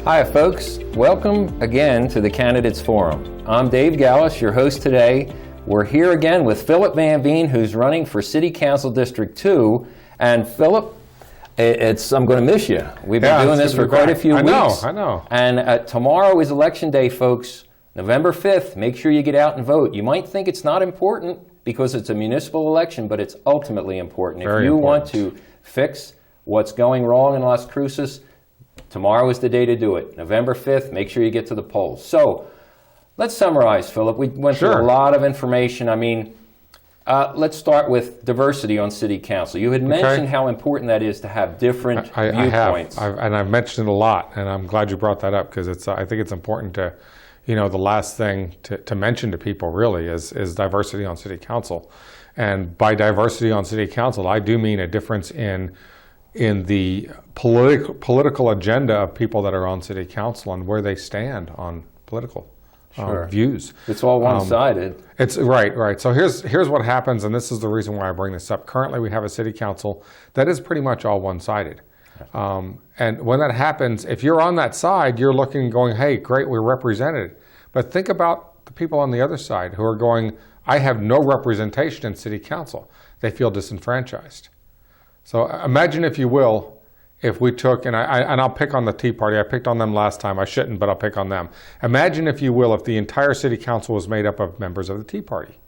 Hi folks, welcome again to the Candidates Forum. I'm Dave Gallus, your host today. We're here again with Philip VanVeen, who's running for City Council District 2. And Philip, I'm going to miss you. We've been doing this for quite a few weeks. I know. And tomorrow is Election Day, folks. November 5th, make sure you get out and vote. You might think it's not important because it's a municipal election, but it's ultimately important. If you want to fix what's going wrong in Las Cruces, tomorrow is the day to do it. November 5th, make sure you get to the polls. So let's summarize, Philip. We went through a lot of information. I mean, let's start with diversity on City Council. You had mentioned how important that is to have different viewpoints. I've mentioned it a lot, and I'm glad you brought that up because I think it's important to, the last thing to mention to people really is diversity on City Council. And by diversity on City Council, I do mean a difference in the political agenda of people that are on City Council and where they stand on political views. It's all one-sided. It's right. So here's what happens, and this is the reason why I bring this up. Currently, we have a City Council that is pretty much all one-sided. And when that happens, if you're on that side, you're looking and going, hey, great, we're represented. But think about the people on the other side who are going, I have no representation in City Council. They feel disenfranchised. So imagine, if you will, if we took, and I'll pick on the Tea Party. I picked on them last time. I shouldn't, but I'll pick on them. Imagine, if you will, if the entire City Council was made up of members of the Tea Party.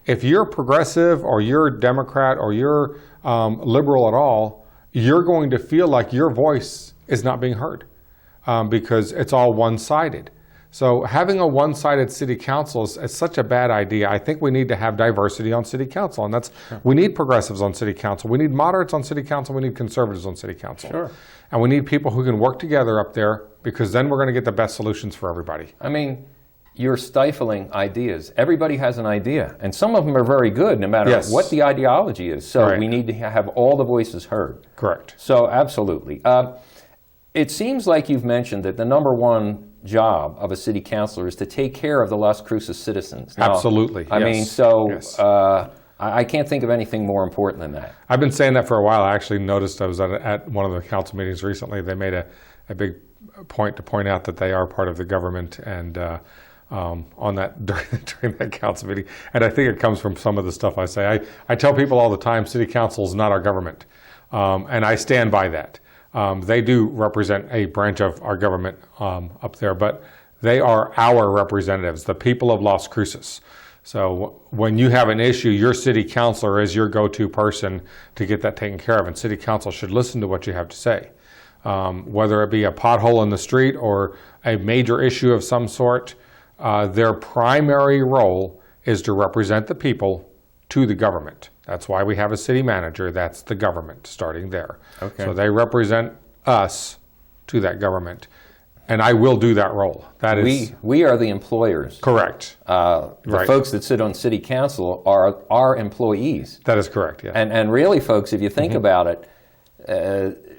If you're progressive or you're Democrat or you're liberal at all, you're going to feel like your voice is not being heard because it's all one-sided. So having a one-sided City Council is such a bad idea. I think we need to have diversity on City Council, and we need progressives on City Council. We need moderates on City Council. We need conservatives on City Council. Sure. And we need people who can work together up there because then we're going to get the best solutions for everybody. I mean, you're stifling ideas. Everybody has an idea, and some of them are very good no matter what the ideology is. So we need to have all the voices heard. Correct. So absolutely. It seems like you've mentioned that the number one job of a city councilor is to take care of the Las Cruces citizens. Now, absolutely. I mean, I can't think of anything more important than that. I've been saying that for a while. I actually noticed I was at one of the council meetings recently. They made a big point to point out that they are part of the government and on that during that council meeting. And I think it comes from some of the stuff I say. I tell people all the time, City Council is not our government. And I stand by that. They do represent a branch of our government up there, but they are our representatives, the people of Las Cruces. So when you have an issue, your city councilor is your go-to person to get that taken care of, and City Council should listen to what you have to say. Whether it be a pothole in the street or a major issue of some sort, their primary role is to represent the people to the government. That's why we have a city manager. That's the government, starting there. Okay. So they represent us to that government, and I will do that role. That is, we are the employers. Correct. The folks that sit on City Council are our employees. That is correct, yeah. And really, folks, if you think about it,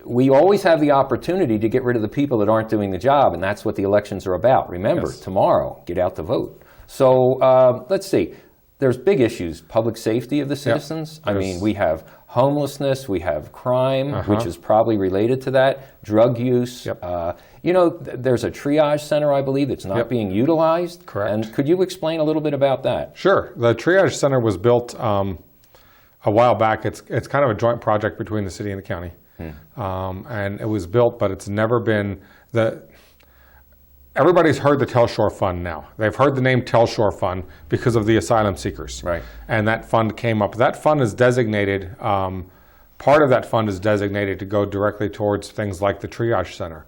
we always have the opportunity to get rid of the people that aren't doing the job, and that's what the elections are about. Remember, tomorrow, get out to vote. So let's see. There's big issues, public safety of the citizens. I mean, we have homelessness, we have crime, which is probably related to that, drug use. There's a triage center, I believe, that's not being utilized. Correct. And could you explain a little bit about that? Sure. The triage center was built a while back. It's kind of a joint project between the city and the county. And it was built, but it's never been everybody's heard the Telshore Fund now. They've heard the name Telshore Fund because of the asylum seekers. Right. And that fund came up. That fund is designated, part of that fund is designated to go directly towards things like the triage center,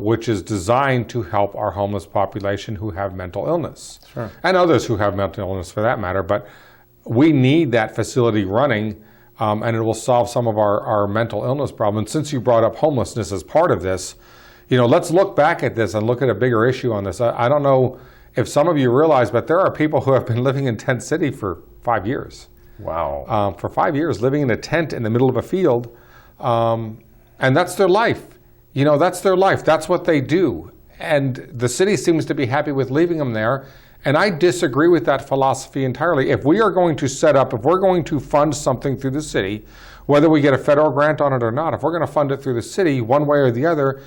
which is designed to help our homeless population who have mental illness. Sure. And others who have mental illness for that matter. But we need that facility running, and it will solve some of our mental illness problems. Since you brought up homelessness as part of this, let's look back at this and look at a bigger issue on this. I don't know if some of you realize, but there are people who have been living in Tent City for 5 years. Wow. For 5 years, living in a tent in the middle of a field, and that's their life. That's their life. That's what they do. And the city seems to be happy with leaving them there. And I disagree with that philosophy entirely. If we are going to if we're going to fund something through the city, whether we get a federal grant on it or not. If we're going to fund it through the city, one way or the other,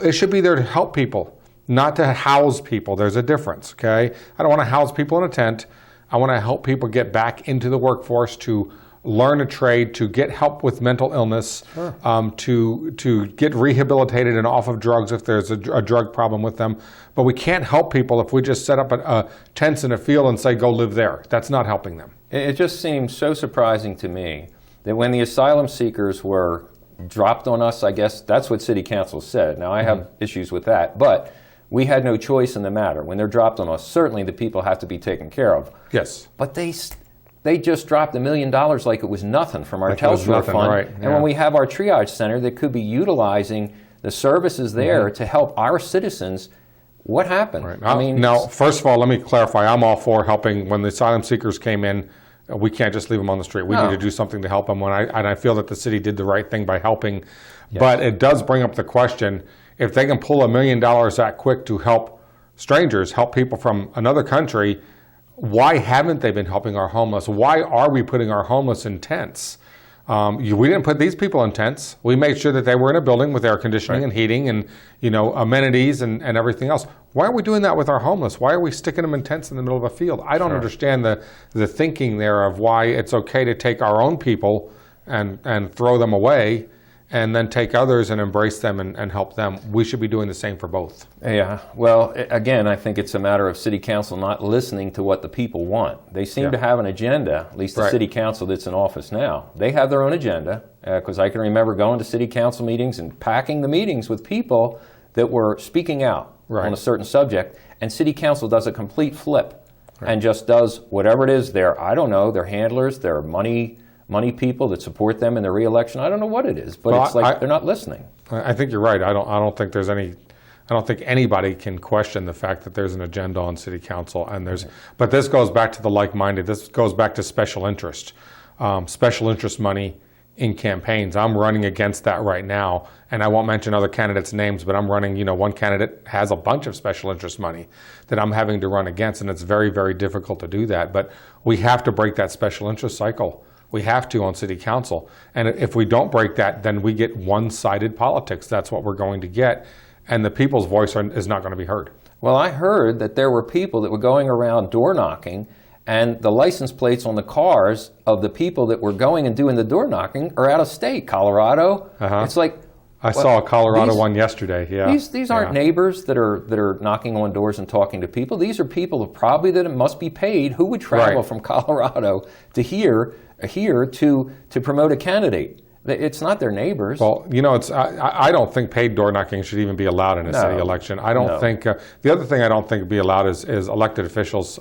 it should be there to help people, not to house people. There's a difference, okay? I don't want to house people in a tent. I want to help people get back into the workforce, to learn a trade, to get help with mental illness, sure. To get rehabilitated and off of drugs if there's a drug problem with them. But we can't help people if we just set up a tents in a field and say, go live there. That's not helping them. It just seems so surprising to me that when the asylum seekers were dropped on us, I guess that's what City Council said. Now, I have issues with that, but we had no choice in the matter. When they're dropped on us, certainly the people have to be taken care of. Yes. But they just dropped $1 million like it was nothing from our Telstra fund. Right, yeah. And when we have our triage center that could be utilizing the services there to help our citizens, what happened? Right. I mean, now, first of all, let me clarify. I'm all for helping. When the asylum seekers came in, we can't just leave them on the street. We need to do something to help them. And I feel that the city did the right thing by helping. Yes. But it does bring up the question, if they can pull $1 million that quick to help strangers, help people from another country, why haven't they been helping our homeless? Why are we putting our homeless in tents? We didn't put these people in tents. We made sure that they were in a building with air conditioning and heating and amenities and everything else. Why are we doing that with our homeless? Why are we sticking them in tents in the middle of a field? I don't understand the thinking there of why it's okay to take our own people and throw them away, and then take others and embrace them and help them. We should be doing the same for both. Yeah, well, again, I think it's a matter of City Council not listening to what the people want. They seem to have an agenda, at least the City Council that's in office now. They have their own agenda, because I can remember going to City Council meetings and packing the meetings with people that were speaking out on a certain subject, and City Council does a complete flip and just does whatever it is. I don't know, their handlers, their money people that support them in their re-election. I don't know what it is, but it's like they're not listening. I think you're right. I don't think there's any. I don't think anybody can question the fact that there's an agenda on City Council, and but this goes back to the like-minded. This goes back to special interest money in campaigns. I'm running against that right now, and I won't mention other candidates' names, but I'm running. One candidate has a bunch of special interest money that I'm having to run against, and it's very, very difficult to do that. But we have to break that special interest cycle. We have to on City Council. And if we don't break that, then we get one-sided politics. That's what we're going to get. And the people's voice is not going to be heard. Well, I heard that there were people that were going around door knocking, and the license plates on the cars of the people that were going and doing the door knocking are out of state. Colorado. It's like, I saw a Colorado one yesterday. Yeah. These aren't neighbors that are knocking on doors and talking to people. These are people that must be paid who would travel from Colorado to here to promote a candidate. It's not their neighbors. Well, I don't think paid door knocking should even be allowed in a city election. I don't think the other thing I don't think would be allowed is elected officials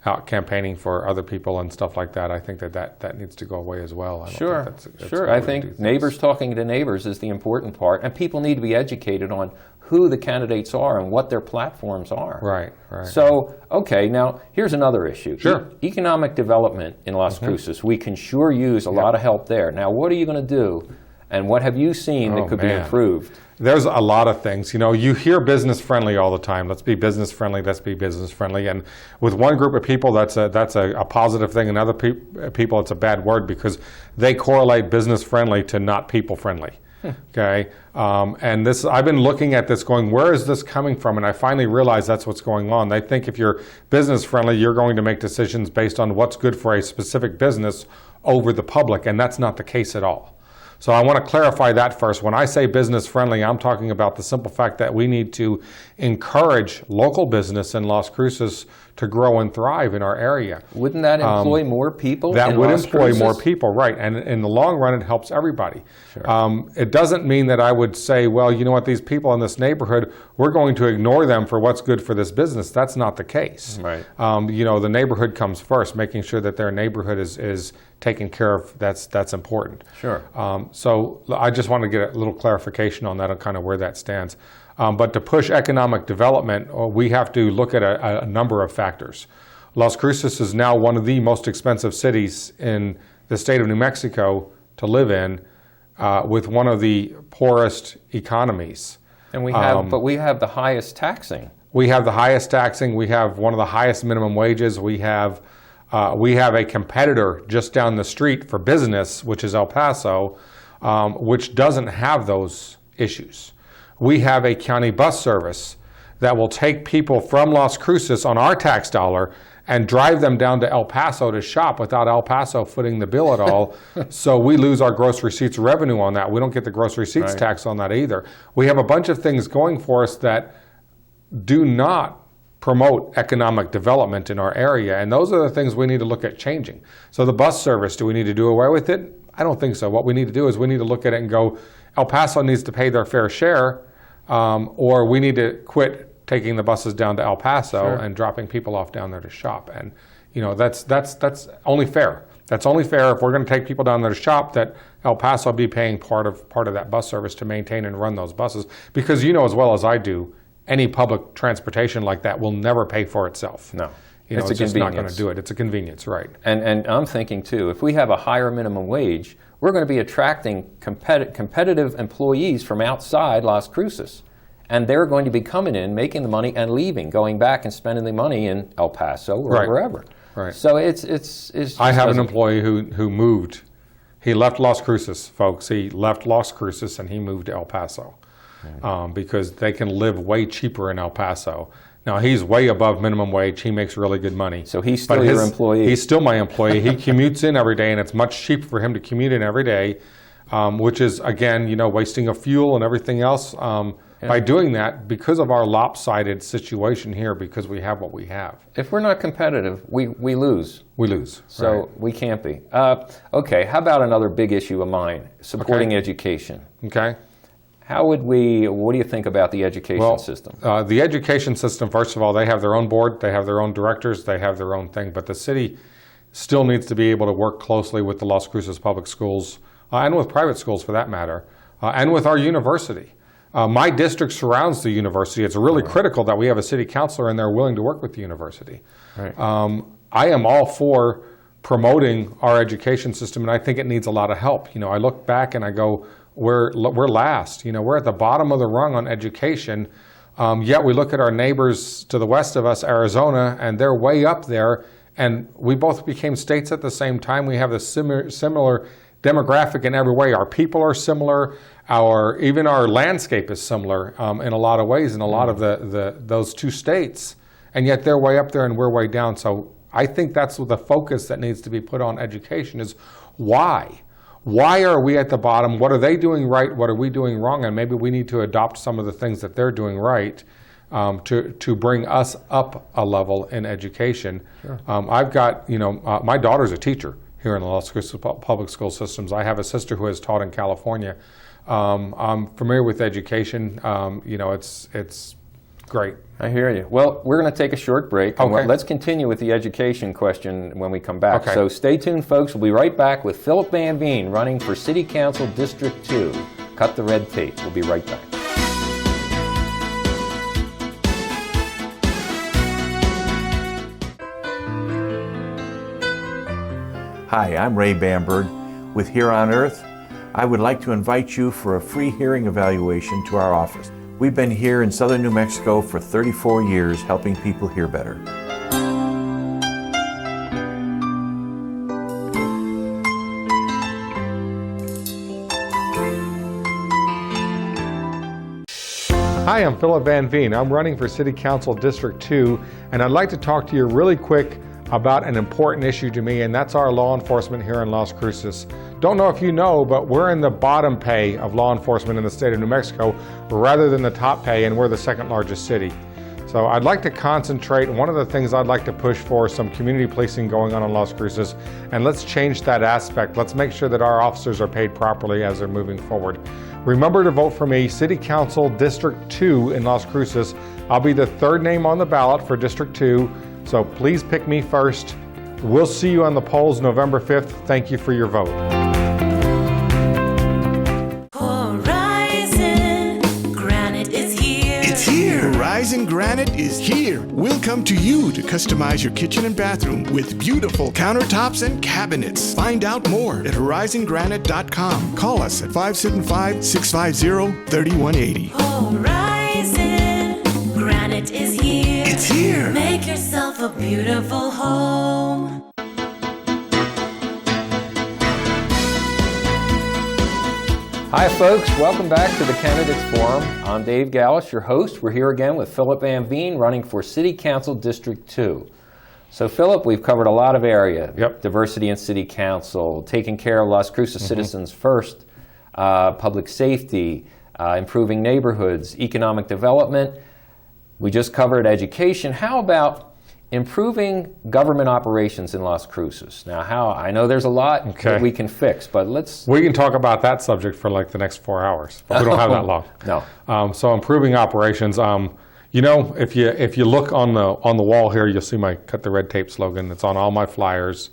out campaigning for other people and stuff like that. I think that needs to go away as well. I think neighbors talking to neighbors is the important part, and people need to be educated on who the candidates are and what their platforms are. Right. So, okay, now here's another issue. Sure. Economic development in Las Cruces. We can sure use a lot of help there. Now, what are you going to do, and what have you seen that could be improved? There's a lot of things. You hear business friendly all the time. Let's be business friendly. Let's be business friendly. And with one group of people, that's a positive thing. And other people, it's a bad word because they correlate business friendly to not people friendly. Okay, and I've been looking at this going, where is this coming from? And I finally realized that's what's going on. They think if you're business friendly, you're going to make decisions based on what's good for a specific business over the public, and that's not the case at all. So I want to clarify that first. When I say business friendly, I'm talking about the simple fact that we need to encourage local business in Las Cruces to grow and thrive in our area. Wouldn't that employ more people? That would employ more people, right. And in the long run, it helps everybody. Sure. It doesn't mean that I would say, well, you know what, these people in this neighborhood, we're going to ignore them for what's good for this business. That's not the case. Right. The neighborhood comes first, making sure that their neighborhood is taken care of. That's important. Sure. So I just want to get a little clarification on that, on kind of where that stands. But to push economic development, we have to look at a number of factors. Las Cruces is now one of the most expensive cities in the state of New Mexico to live in, with one of the poorest economies. And we have the highest taxing. We have the highest taxing. We have one of the highest minimum wages. We have We have a competitor just down the street for business, which is El Paso, which doesn't have those issues. We have a county bus service that will take people from Las Cruces on our tax dollar and drive them down to El Paso to shop without El Paso footing the bill at all. So we lose our gross receipts revenue on that. We don't get the gross receipts tax on that either. We have a bunch of things going for us that do not promote economic development in our area, and those are the things we need to look at changing. So the bus service, do we need to do away with it? I don't think so. What we need to do is we need to look at it and go, El Paso needs to pay their fair share, or we need to quit taking the buses down to El Paso and dropping people off down there to shop. And that's only fair. That's only fair if we're going to take people down there to shop, that El Paso be paying part of that bus service to maintain and run those buses, because you know as well as I do, any public transportation like that will never pay for itself. No. It's just not going to do it. It's a convenience, right? And I'm thinking too, if we have a higher minimum wage, we're going to be attracting competitive employees from outside Las Cruces. And they're going to be coming in, making the money, and leaving, going back and spending the money in El Paso or wherever. Right. So it's I have an employee who moved. He left Las Cruces, folks. He left Las Cruces and he moved to El Paso because they can live way cheaper in El Paso. Now, he's way above minimum wage. He makes really good money. So he's still your employee? He's still my employee. He commutes in every day, and it's much cheaper for him to commute in every day, which is, again, wasting of fuel and everything else. By doing that, because of our lopsided situation here, because we have what we have. If we're not competitive, we lose. We lose. So we can't be. Okay, how about another big issue of mine, supporting education? Okay. What do you think about the education system? The education system, first of all, they have their own board, they have their own directors, they have their own thing, but the city still needs to be able to work closely with the Las Cruces public schools, and with private schools for that matter, and with our university. My district surrounds the university. It's really critical that we have a city councilor in there willing to work with the university. Right. I am all for promoting our education system, and I think it needs a lot of help. I look back and I go, we're last. We're at the bottom of the rung on education, yet we look at our neighbors to the west of us, Arizona, and they're way up there, and we both became states at the same time. We have the similar demographic in every way. Our people are similar. Even our landscape is similar in a lot of ways in a lot of those two states, and yet they're way up there and we're way down. So I think that's the focus that needs to be put on education is why? Why are we at the bottom? What are they doing right? What are we doing wrong? And maybe we need to adopt some of the things that they're doing right to bring us up a level in education. Sure. I've got, my daughter's a teacher here in the Las Cruces public school systems. I have a sister who has taught in California. I'm familiar with education. It's great. I hear you. Well, we're going to take a short break. Okay. Let's continue with the education question when we come back. Okay. So stay tuned, folks. We'll be right back with Philip VanVeen running for City Council District 2. Cut the red tape. We'll be right back. Hi, I'm Ray Bamberg with Here on Earth. I would like to invite you for a free hearing evaluation to our office. We've been here in southern New Mexico for 34 years helping people hear better. Hi, I'm Philip VanVeen. I'm running for City Council District 2, and I'd like to talk to you really quick about an important issue to me, and that's our law enforcement here in Las Cruces. Don't know if you know, but we're in the bottom pay of law enforcement in the state of New Mexico rather than the top pay, and we're the second largest city. So I'd like to concentrate. One of the things I'd like to push for is some community policing going on in Las Cruces, and let's change that aspect. Let's make sure that our officers are paid properly as they're moving forward. Remember to vote for me, City Council District 2 in Las Cruces. I'll be the third name on the ballot for District 2, so please pick me first. We'll see you on the polls November 5th. Thank you for your vote. Horizon Granite is here. It's here. Horizon Granite is here. We'll come to you to customize your kitchen and bathroom with beautiful countertops and cabinets. Find out more at horizongranite.com. Call us at 575-650-3180. Horizon Granite is here. It's here. Make yourself a beautiful home. Hi folks, welcome back to the Candidates Forum. I'm Dave Gallis, your host. We're here again with Philip VanVeen, running for City Council District 2. So Philip, we've covered a lot of area. Yep. Diversity in City Council, taking care of Las Cruces citizens first, public safety, improving neighborhoods, economic development. We just covered education. How about improving government operations in Las Cruces? Now, I know there's a lot that we can fix, but let's... We can talk about that subject for like the next 4 hours, but we don't have that long. No. So improving operations. You know, if you look on the wall here, you'll see my "Cut the Red Tape" slogan. It's on all my flyers.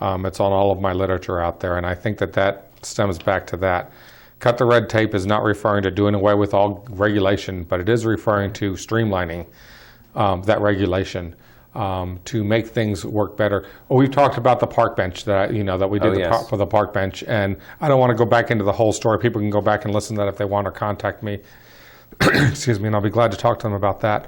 It's on all of my literature out there, and I think that stems back to that. Cut the red tape is not referring to doing away with all regulation, but it is referring to streamlining that regulation. To make things work better. Well, we've talked about the park bench that we did for the park bench, and I don't want to go back into the whole story. People can go back and listen to that if they want, or contact me. Excuse me, and I'll be glad to talk to them about that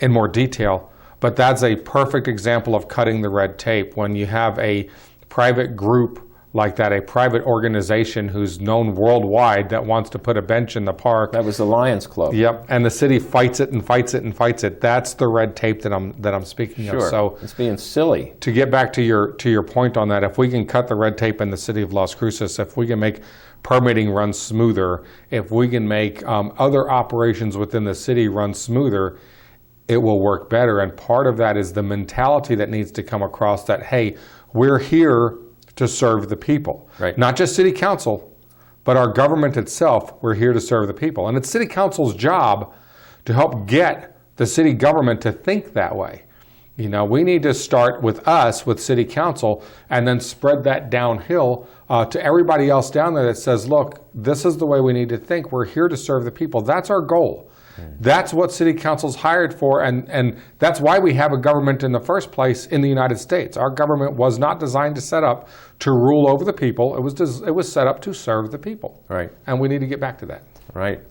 in more detail. But that's a perfect example of cutting the red tape. When you have a private group like that, a private organization who's known worldwide that wants to put a bench in the park. That was the Lions Club. Yep, and the city fights it and fights it and fights it. That's the red tape that I'm speaking of. So it's being silly. To get back to your point on that, if we can cut the red tape in the city of Las Cruces, if we can make permitting run smoother, if we can make other operations within the city run smoother, it will work better. And part of that is the mentality that needs to come across that, hey, we're here to serve the people. Right. Not just city council, but our government itself. We're here to serve the people. And it's city council's job to help get the city government to think that way. You know, we need to start with us, with city council, and then spread that downhill to everybody else down there that says, look, this is the way we need to think. We're here to serve the people. That's our goal. That's what city council's hired for, and that's why we have a government in the first place in the United States. Our government was not designed to set up to rule over the people. It was set up to serve the people. Right. And we need to get back to that. Right.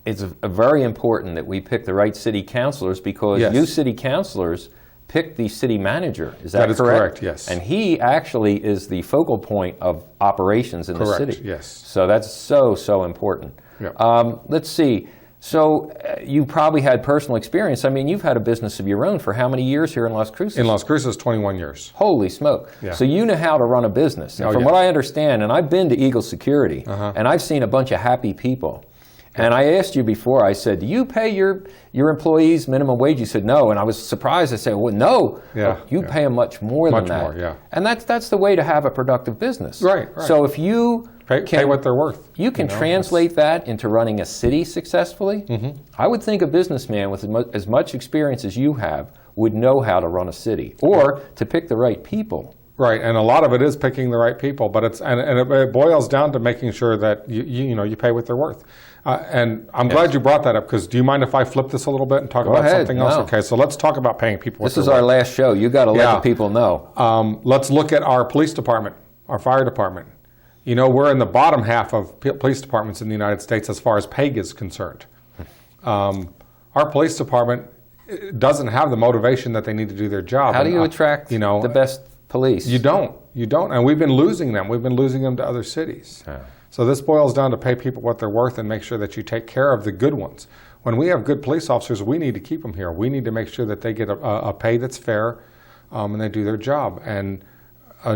It's very important that we pick the right city councilors, because you city councilors pick the city manager. Is that correct? That is correct, yes. And he actually is the focal point of operations in the city. Yes. So that's so important. Yep. Let's see. So you probably had personal experience. I mean, you've had a business of your own for how many years here in Las Cruces? In Las Cruces, 21 years. Holy smoke. Yeah. So you know how to run a business. And from what I understand, and I've been to Eagle Security, and I've seen a bunch of happy people. And I asked you before, I said, do you pay your employees minimum wage? You said no, and I was surprised. I said, well, no. Yeah. You pay them much more than that. Much more, yeah. And that's the way to have a productive business. Right. So if you pay what they're worth. You can translate that into running a city successfully. I would think a businessman with as much experience as you have would know how to run a city, or to pick the right people. Right, and a lot of it is picking the right people, but it boils down to making sure that you pay what they're worth. And I'm glad you brought that up, because do you mind if I flip this a little bit and talk about something else? Okay, so let's talk about paying people. This is our last show. You got to let the people know. Let's look at our police department, our fire department. You know, we're in the bottom half of police departments in the United States as far as pay is concerned. Our police department doesn't have the motivation that they need to do their job. How do you attract the best police? You don't, and we've been losing them. We've been losing them to other cities. So this boils down to pay people what they're worth and make sure that you take care of the good ones. When we have good police officers, we need to keep them here. We need to make sure that they get a pay that's fair, and they do their job. And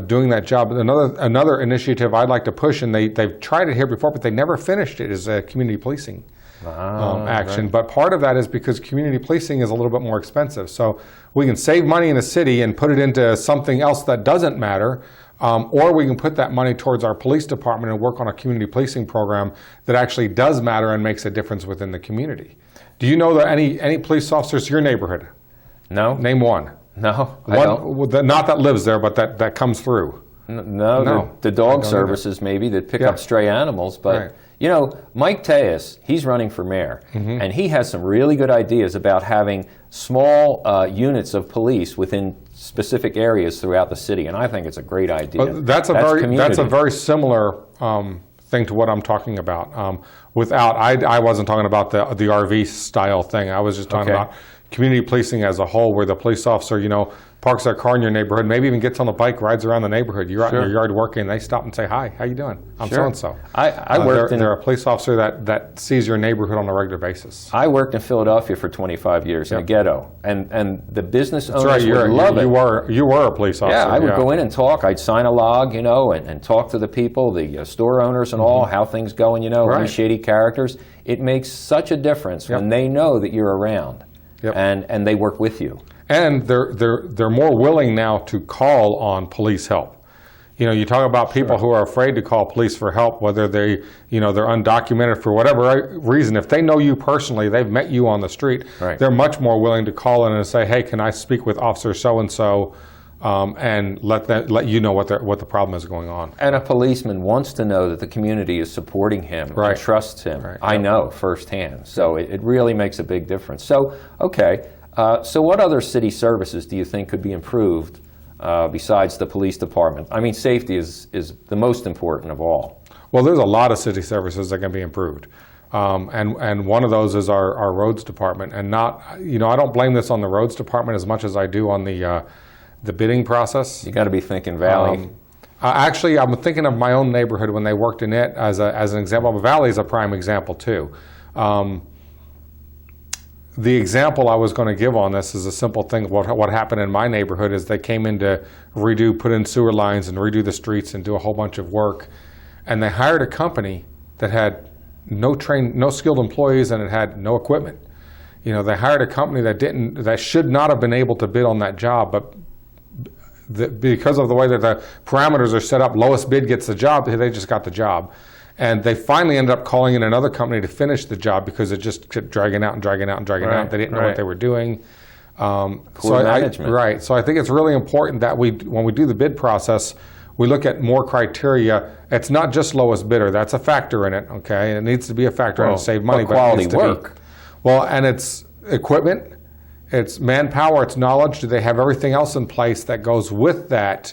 doing that job. Another initiative I'd like to push, and they've tried it here before, but they never finished it, is community policing action. But part of that is because community policing is a little bit more expensive. So we can save money in the city and put it into something else that doesn't matter, or we can put that money towards our police department and work on a community policing program that actually does matter and makes a difference within the community. Do you know that any police officers in your neighborhood? No. Name one. No, I don't. Not that lives there, but that comes through. No. The dog services maybe that pick up stray animals. But, you know, Mike Tejas, he's running for mayor. And he has some really good ideas about having small units of police within specific areas throughout the city. And I think it's a great idea. That's a very similar thing to what I'm talking about. I wasn't talking about the RV style thing. I was just talking about community policing as a whole, where the police officer, parks their car in your neighborhood, maybe even gets on a bike, rides around the neighborhood. You're out in your yard working, and they stop and say, "Hi, how you doing? I'm so-and-so." I worked they're a police officer that sees your neighborhood on a regular basis. I worked in Philadelphia for 25 years in a ghetto, and the business owners would love it. You were a police officer. Yeah, I would go in and talk. I'd sign a log, and talk to the people, the store owners and all, how things going, any shady characters. It makes such a difference when they know that you're around, and they work with you. And they're more willing now to call on police help. You talk about people who are afraid to call police for help, whether they're undocumented for whatever reason. If they know you personally, they've met you on the street, they're much more willing to call in and say, "Hey, can I speak with Officer so-and-so?" And let you know what the problem is going on. And a policeman wants to know that the community is supporting him and trusts him. I know firsthand. So it really makes a big difference. So, okay. So what other city services do you think could be improved besides the police department? I mean, safety is the most important of all. Well, there's a lot of city services that can be improved. And one of those is our roads department. And I don't blame this on the roads department as much as I do on the bidding process. You got to be thinking Valley. Actually, I'm thinking of my own neighborhood when they worked in it as an example. But Valley is a prime example too. The example I was going to give on this is a simple thing. What happened in my neighborhood is they came in to put in sewer lines and redo the streets and do a whole bunch of work. And they hired a company that had no skilled employees, and it had no equipment. They hired a company that should not have been able to bid on that job, but because of the way that the parameters are set up, lowest bid gets the job. They just got the job. And they finally ended up calling in another company to finish the job because it just kept dragging out. They didn't know what they were doing. Poor management. So I think it's really important that when we do the bid process, we look at more criteria. It's not just lowest bidder. That's a factor in it, okay? It needs to be a factor to save money. But quality work. And it's equipment, it's manpower, it's knowledge. Do they have everything else in place that goes with that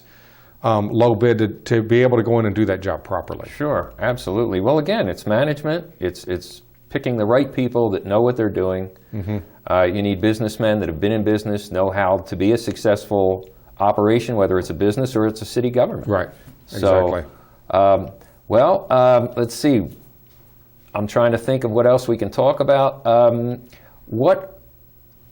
low bid to be able to go in and do that job properly? Sure, absolutely. Well, again, it's management. It's picking the right people that know what they're doing. You need businessmen that have been in business, know how to be a successful operation, whether it's a business or it's a city government. Right, exactly. So, let's see. I'm trying to think of what else we can talk about.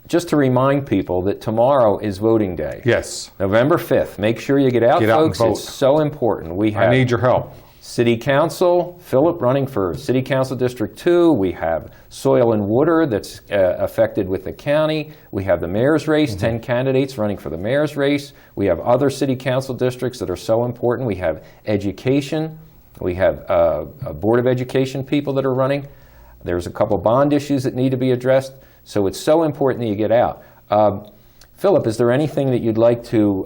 Just to remind people that tomorrow is voting day. Yes. November 5th. Make sure you get out, folks. And vote. It's so important. I need your help. City Council, Philip running for City Council District 2. We have Soil and Water that's affected with the county. We have the mayor's race, 10 candidates running for the mayor's race. We have other city council districts that are so important. We have education. We have Board of Education people that are running. There's a couple bond issues that need to be addressed. So it's so important that you get out. Philip, is there anything that you'd like to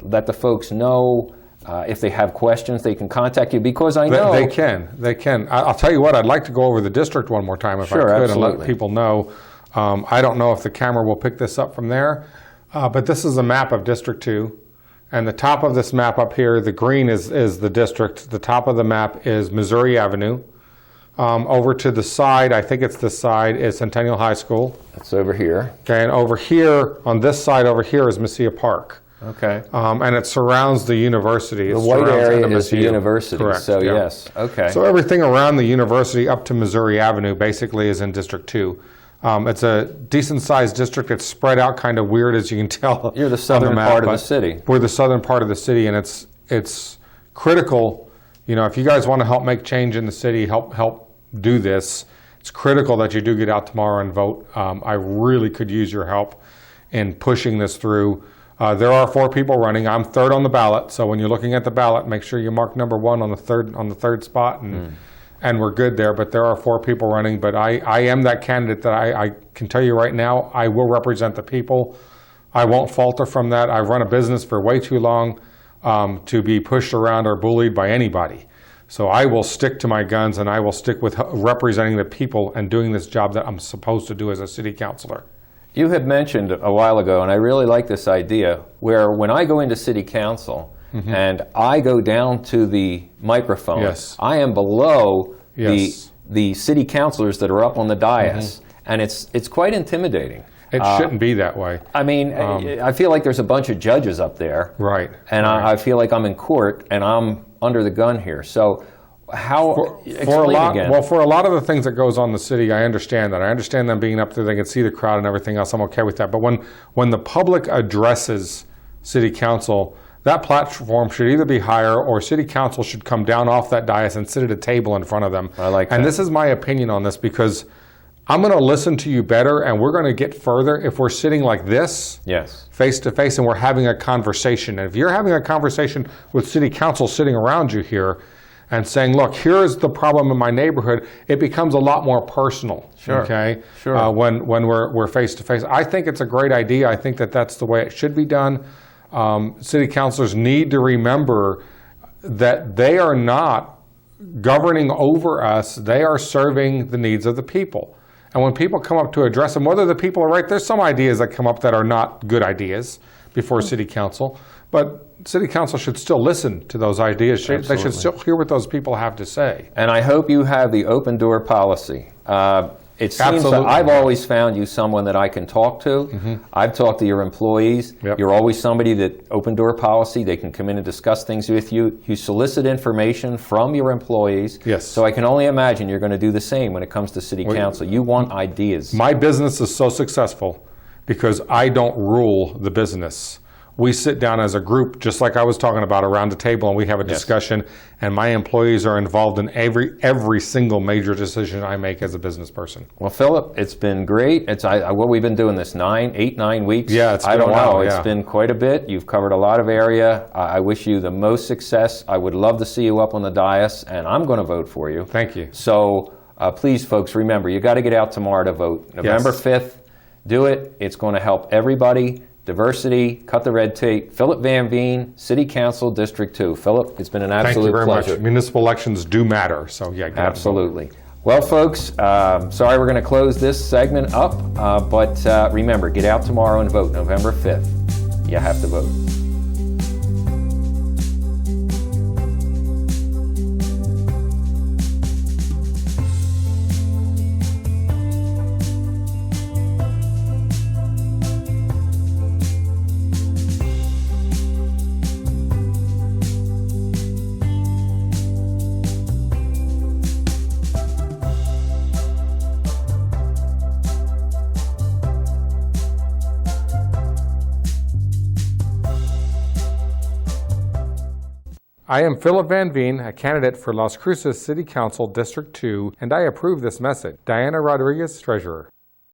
let the folks know? If they have questions, they can contact you, because I know... They can. I'll tell you what, I'd like to go over the district one more time if I could, absolutely. And let people know. I don't know if the camera will pick this up from there, but this is a map of District 2. And the top of this map up here, the green is the district. The top of the map is Missouri Avenue. Over to the side, I think it's this side, is Centennial High School. That's over here. Okay, and over here, on this side over here, is Mesilla Park. Okay. And it surrounds the university. The white area is the university. Correct. So yes. Okay. So everything around the university up to Missouri Avenue basically is in District 2. It's a decent-sized district. It's spread out kind of weird, as you can tell. You're the southern part of the city. We're the southern part of the city, and it's critical. If you guys want to help make change in the city, help do this, it's critical that you do get out tomorrow and vote. I really could use your help in pushing this through. There are 4 people running. I'm third on the ballot, so when you're looking at the ballot, make sure you mark number 1 on the third spot, and we're good there. But there are 4 people running. But I am that candidate that I can tell you right now, I will represent the people. I won't falter from that. I've run a business for way too long to be pushed around or bullied by anybody. So I will stick to my guns, and I will stick with representing the people and doing this job that I'm supposed to do as a city councilor. You had mentioned a while ago, and I really like this idea, where when I go into city council and I go down to the microphone, I am below the city councilors that are up on the dais, and it's quite intimidating. It shouldn't be that way. I mean, I feel like there's a bunch of judges up there. Right. And right. I feel like I'm in court and I'm under the gun here. So how, explain again. Well, for a lot of the things that goes on in the city, I understand that. I understand them being up there, they can see the crowd and everything else. I'm okay with that. But when the public addresses city council, that platform should either be higher or city council should come down off that dais and sit at a table in front of them. I like that. And this is my opinion on this, because I'm going to listen to you better and we're going to get further if we're sitting like this, yes, face to face, and we're having a conversation. And if you're having a conversation with city council sitting around you here and saying, look, here's the problem in my neighborhood, it becomes a lot more personal. Sure. Okay. Sure. When we're face to face, I think it's a great idea. I think that that's the way it should be done. City councilors need to remember that they are not governing over us. They are serving the needs of the people. And when people come up to address them, whether the people are right, there's some ideas that come up that are not good ideas before city council, but city council should still listen to those ideas. They should still hear what those people have to say. And I hope you have the open door policy. It seems that I've always found you someone that I can talk to. Mm-hmm. I've talked to your employees. Yep. You're always somebody that, open door policy, they can come in and discuss things with you. You solicit information from your employees. Yes. So I can only imagine you're going to do the same when it comes to city council. You want ideas. My business is so successful because I don't rule the business. We sit down as a group, just like I was talking about, around the table, and we have a discussion, and my employees are involved in every single major decision I make as a business person. Well, Philip, it's been great. What we've been doing this 9 weeks. Yeah, it's been I don't a while, know. yeah. It's been quite a bit. You've covered a lot of area. I wish you the most success. I would love to see you up on the dais, and I'm going to vote for you. Thank you. So please, folks, remember, you got to get out tomorrow to vote. November 5th, do it. It's going to help everybody. Diversity, cut the red tape. Philip VanVeen, City Council, District 2. Philip, it's been an absolute pleasure. Thank you very much. Municipal elections do matter, so yeah, get absolutely. Well, folks, sorry we're going to close this segment up, but remember, get out tomorrow and vote, November 5th. You have to vote. I am Philip VanVeen, a candidate for Las Cruces City Council District 2, and I approve this message. Diana Rodriguez, Treasurer.